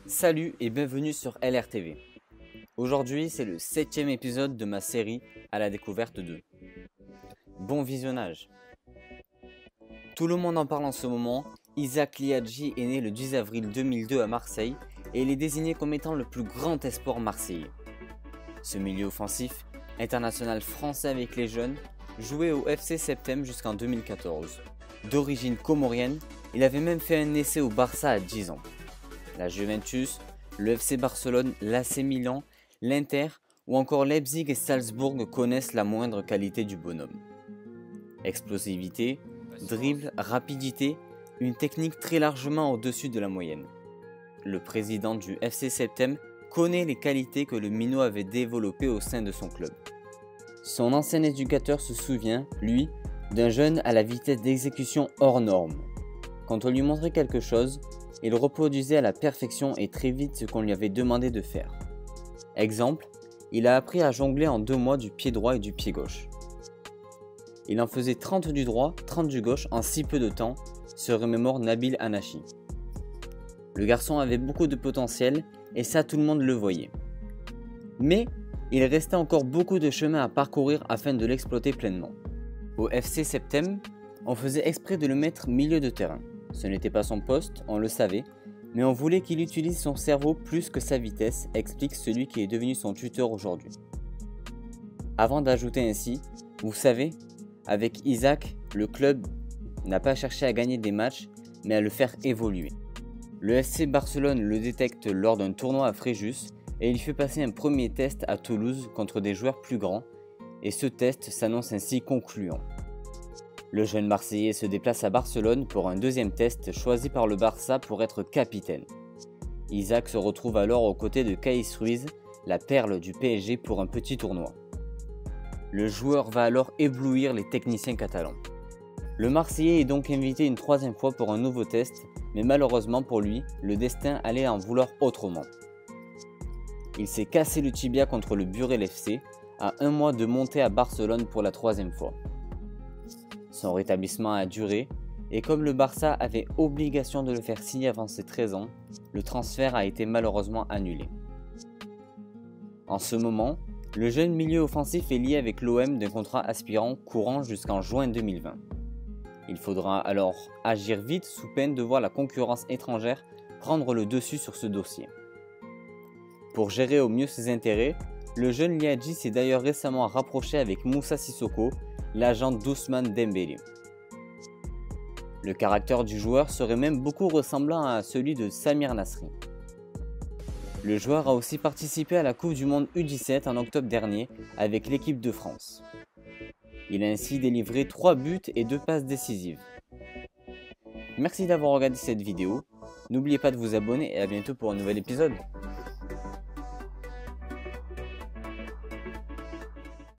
Salut et bienvenue sur LRTV. Aujourd'hui, c'est le 7e épisode de ma série à la découverte d'eux. Bon visionnage. Tout le monde en parle en ce moment. Isaac Liadji est né le 10 avril 2002 à Marseille et il est désigné comme étant le plus grand espoir marseillais. Ce milieu offensif, international français avec les jeunes, jouait au FC Septem jusqu'en 2014. D'origine comorienne, il avait même fait un essai au Barça à 10 ans. La Juventus, le FC Barcelone, l'AC Milan, l'Inter ou encore Leipzig et Salzbourg connaissent la moindre qualité du bonhomme. Explosivité, dribble, rapidité, une technique très largement au-dessus de la moyenne. Le président du FC Septem connaît les qualités que le minot avait développées au sein de son club. Son ancien éducateur se souvient, lui, d'un jeune à la vitesse d'exécution hors norme. Quand on lui montrait quelque chose, il reproduisait à la perfection et très vite ce qu'on lui avait demandé de faire. Exemple, il a appris à jongler en 2 mois du pied droit et du pied gauche. Il en faisait 30 du droit, 30 du gauche en si peu de temps, se remémore Nabil Anachi. Le garçon avait beaucoup de potentiel et ça tout le monde le voyait. Mais il restait encore beaucoup de chemin à parcourir afin de l'exploiter pleinement. Au FC Septem, on faisait exprès de le mettre milieu de terrain. Ce n'était pas son poste, on le savait, mais on voulait qu'il utilise son cerveau plus que sa vitesse, explique celui qui est devenu son tuteur aujourd'hui. Avant d'ajouter ainsi, vous savez, avec Isaac, le club n'a pas cherché à gagner des matchs, mais à le faire évoluer. Le FC Barcelone le détecte lors d'un tournoi à Fréjus et il fait passer un premier test à Toulouse contre des joueurs plus grands, et ce test s'annonce ainsi concluant. Le jeune Marseillais se déplace à Barcelone pour un deuxième test choisi par le Barça pour être capitaine. Isaac se retrouve alors aux côtés de Caïs Ruiz, la perle du PSG pour un petit tournoi. Le joueur va alors éblouir les techniciens catalans. Le Marseillais est donc invité une 3e fois pour un nouveau test, mais malheureusement pour lui, le destin allait en vouloir autrement. Il s'est cassé le tibia contre le Burel FC, à 1 mois de monter à Barcelone pour la 3e fois. Son rétablissement a duré, et comme le Barça avait obligation de le faire signer avant ses 13 ans, le transfert a été malheureusement annulé. En ce moment, le jeune milieu offensif est lié avec l'OM d'un contrat aspirant courant jusqu'en juin 2020. Il faudra alors agir vite sous peine de voir la concurrence étrangère prendre le dessus sur ce dossier. Pour gérer au mieux ses intérêts, le jeune Liadji s'est d'ailleurs récemment rapproché avec Moussa Sissoko, l'agent d'Ousmane Dembélé. Le caractère du joueur serait même beaucoup ressemblant à celui de Samir Nasri. Le joueur a aussi participé à la Coupe du Monde U17 en octobre dernier avec l'équipe de France. Il a ainsi délivré 3 buts et 2 passes décisives. Merci d'avoir regardé cette vidéo, n'oubliez pas de vous abonner et à bientôt pour un nouvel épisode.